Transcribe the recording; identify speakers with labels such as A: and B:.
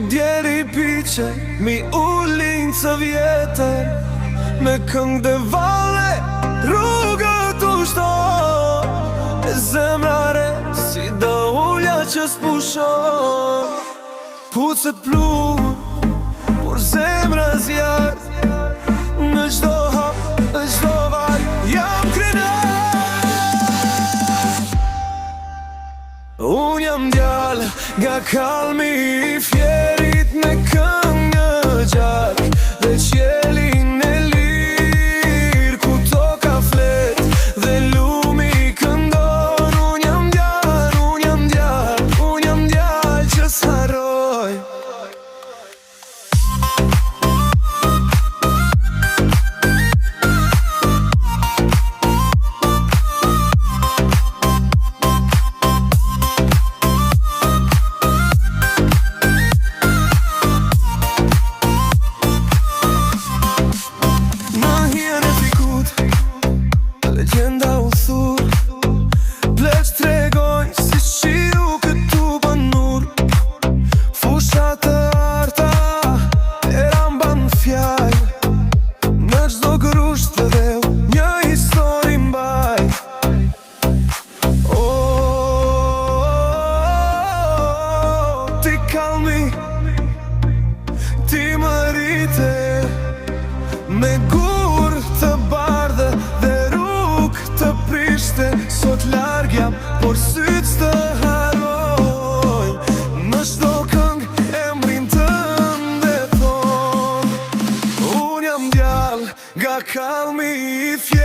A: djeri piqe, mi ullin së vjetër, me këngë dhe vale, rrugët u shto, e zemrare si do ullja që s'pushon. Pucet plu, por zemra zjarë, në gjdo hap, në gjdo vaj, jam krenar. Unë jam djallë, nga kalmi i fjerit, me këngë gjak, dhe qjelin e lirë, ku toka flet, dhe lumi këndon. Unë jam djallë, unë jam djallë, unë jam djallë që s'harroj. Legjenda u thur, pleq t'regojnë si shiu këtu banur. Fusha të arta, era mban fjall, në gjdo grusht të dheu, një histori mbaj. Ti kalmi, ti më rite, me gur të bardhe dhe të prishte. Sot larg jam, por syt s'të harroj, në çdo këngë emrin tënde thon. Unë jam djallë, nga kalmi i fjerit.